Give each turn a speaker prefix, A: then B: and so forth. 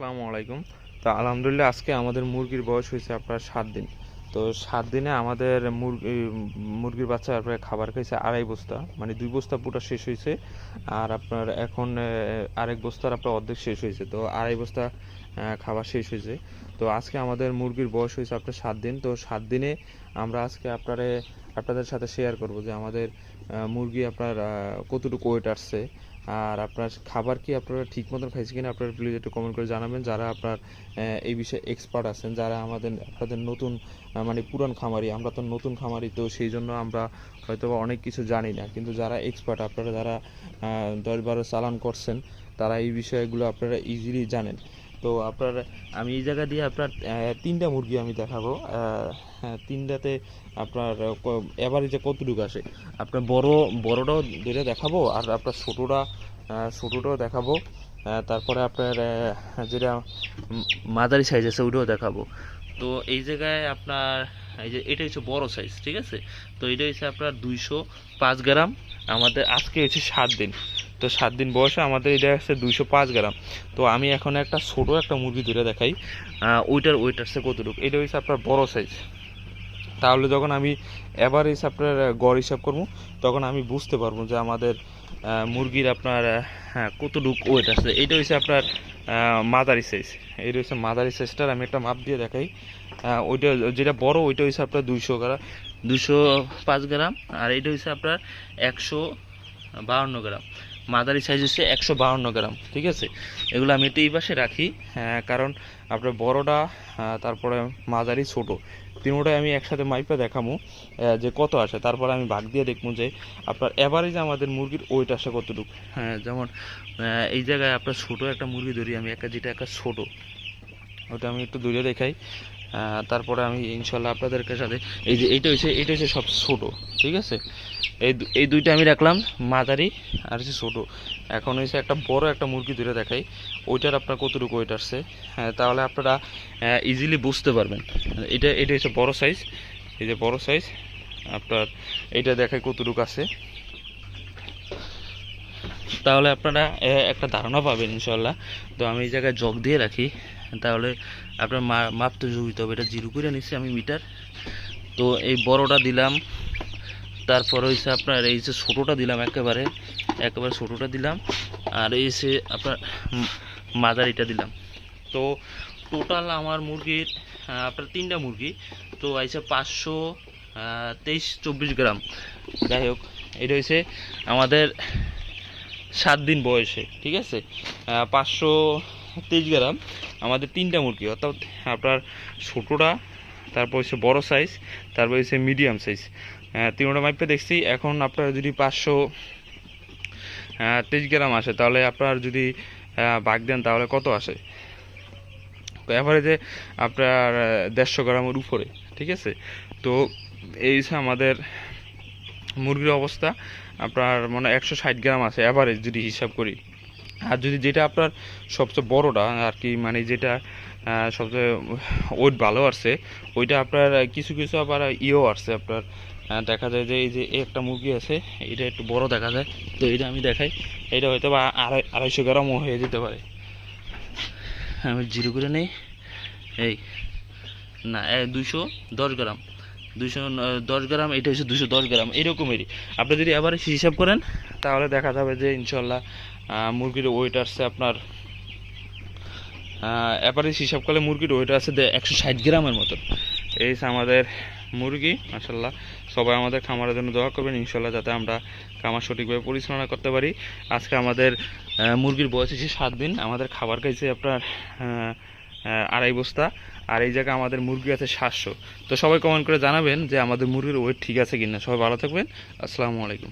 A: আসসালামু আলাইকুম। তো আলহামদুলিল্লাহ আজকে আমাদের মুরগির বয়স হয়েছে আপনার 7 দিন। তো 7 দিনে আমাদের মুরগির বাচ্চা আপনার খাবার খাইছে 2.5 বস্তা, মানে 2 বস্তা পুরো শেষ হয়েছে। আর আপনার এখন আরেক বস্তার আপনার অর্ধেক শেষ হয়েছে, তো 2.5 বস্তা খাবার শেষ হয়েছে। তো আজকে আমাদের মুরগির বয়স হয়েছে আপনার 7 দিন। তো 7 দিনে আমরা আজকে আপনাদের সাথে শেয়ার করব যে আমাদের মুরগি আপনার কতটুকু ওয়েট আসছে, আর আপনার খাবার কি আপনারা ঠিক মতন খাইছে কিনা আপনারা প্লিজ একটু কমেন্ট করে জানাবেন, যারা আপনার এই বিষয়ে এক্সপার্ট আছেন, যারা আপনাদের নতুন মানে পুরান খামারি। আমরা তো নতুন খামারি, তো সেই জন্য আমরা হয়তো অনেক কিছু জানি না, কিন্তু যারা এক্সপার্ট, আপনারা যারা 10-12 চালান করছেন, তারা এই বিষয়গুলো আপনারা ইজিলি জানেন। তো আমি এই জায়গা দিয়ে আপনার 3টা মুরগি আমি দেখাবো। হ্যাঁ, 3টাতে আপনার এভারেজে কতটুকু আসে, আপনার বড়টাও দুইটা দেখাবো, আর আপনার ছোটোটাও দেখাবো। তারপরে আপনার যেটা মাঝারি সাইজ আছে ওইটাও দেখাবো। তো এই জায়গায় আপনার এই যে এটা হচ্ছে বড় সাইজ, ঠিক আছে। তো এটা হচ্ছে আপনার 205 গ্রাম। আমাদের আজকে হচ্ছে 7 দিন। তো 7 দিন বয়সে আমাদের এটা হচ্ছে 205 গ্রাম। তো আমি এখন একটা ছোট একটা মুরগি ধরে দেখাই ওইটার ওয়েট আসছে কতটুকু। এটা হচ্ছে আপনার বড় সাইজ। তাহলে যখন আমি এভারেজ আপনার গড় হিসাব করবো, তখন আমি বুঝতে পারবো যে আমাদের মুরগির আপনার হ্যাঁ কতটুকু ওয়েট আছে। এইটা হচ্ছে আপনার মাদারি সাইজ। এইটা হচ্ছে মাদারি সাইজটার আমি একটা মাপ দিয়ে দেখাই। ওইটা যেটা বড় ওইটা হচ্ছে আপনার 200 গ্রাম, 205 গ্রাম। আর এইটা হচ্ছে আপনার 152 গ্রাম। মাদারি সাইজ হচ্ছে 152 গ্রাম, ঠিক আছে। এগুলো আমি একটু এই পাশে রাখি, কারণ আপনার বড়টা তারপরে মাঝারি ছোট তিনোটাই আমি একসাথে মাইপা দেখাবো যে কত আসে। তারপর আমি ভাগ দিয়ে দেখবো যে আপনার এভারেজ আমাদের মুরগির ওয়েট আসে কতটুকু। হ্যাঁ, যেমন এই জায়গায় আপনার ছোটো একটা মুরগি ধরি আমি, যেটা একটা ছোটো, ওটা আমি একটু দূরে দেখাই। তারপরে আমি ইনশাল্লাহ আপনাদের সাথে এই যে এইটা হচ্ছে সব ছোটো, ঠিক আছে। এই দুইটা আমি রাখলাম, মাঝারি আর হচ্ছে ছোটো। এখন হচ্ছে একটা বড় একটা মুরগি ধরে দেখাই, ওইটার আপনার কতটুকু ওয়েট আসছে। হ্যাঁ, তাহলে আপনারা ইজিলি বুঝতে পারবেন। এটা হচ্ছে বড় সাইজ। এই যে বড় সাইজ আপনার এইটা দেখাই কতটুকু আছে, তাহলে আপনারা একটা ধারণা পাবেন ইনশাল্লাহ। তো আমি এই জায়গায় জগ দিয়ে রাখি, তাহলে আপনার মাপতে সুবিধা হবে। এটা 0 করে নিচ্ছি আমি মিটার। তো এই বড়টা দিলাম, তারপর হচ্ছে আপনার এই যে ছোটোটা দিলাম, একেবারে ছোটোটা দিলাম, আর এই যে আপনার মাঝারিটা দিলাম। তো টোটাল আমার মুরগির আপনার 3টা মুরগি, তো আইসে 523-24 গ্রাম। যাই হোক, এটা হচ্ছে আমাদের 7 দিন বয়সে, ঠিক আছে। 523 গ্রাম আমাদের 3টা মুরগি, অর্থাৎ আপনার ছোটোটা, তারপর হচ্ছে বড় সাইজ, তারপর হচ্ছে মিডিয়াম সাইজ, তিনটা মাইপে দেখছি। এখন আপনার যদি 523 গ্রাম আসে, তাহলে আপনার যদি ভাগ দেন তাহলে কত আসে। তো অ্যাভারেজে আপনার 150 গ্রামের উপরে, ঠিক আছে। তো এই হচ্ছে আমাদের মুরগির অবস্থা। আপনার মানে 160 গ্রাম আছে অ্যাভারেজ যদি হিসাব করি। আর যদি যেটা আপনার সবচেয়ে বড়টা আর কি, মানে যেটা সবচেয়ে ওয়েট ভালো আসছে, ওইটা আপনার কিছু কিছু আবার আসছে আপনার। দেখা যায় যে এই যে একটা মুরগি আছে, এটা একটু বড় দেখা যায়। তো এটা আমি দেখাই, এটা হয়তো বা 250 গ্রামও হয়ে যেতে পারে। আমি 0 করে নেই, এই না 210 গ্রাম, 210 গ্রাম। এটা হচ্ছে 210 গ্রাম, এরকমেরই। আপনি যদি আবার হিসাব করেন, তাহলে দেখা যাবে যে ইনশাল্লাহ মুরগির ওয়েট আসছে আপনার অ্যাভারেজ হিসাব করলে মুরগির ওয়েট আছে 160 গ্রামের মতো। এই আমাদের মুরগি, মাশাল্লাহ। সবাই আমাদের খামারের জন্য দোয়া করবেন ইনশাল্লাহ, যাতে আমরা খামার সঠিকভাবে পরিচালনা করতে পারি। আজকে আমাদের মুরগির বয়স হচ্ছে 7 দিন। আমাদের খাবার খাইছে আপনার 2.5 বস্তা। আর এই জায়গায় আমাদের মুরগি আছে 700। তো সবাই কমেন্ট করে জানাবেন যে আমাদের মুরগির ওয়েট ঠিক আছে কিনা। সবাই ভালো থাকবেন। আসসালামু আলাইকুম।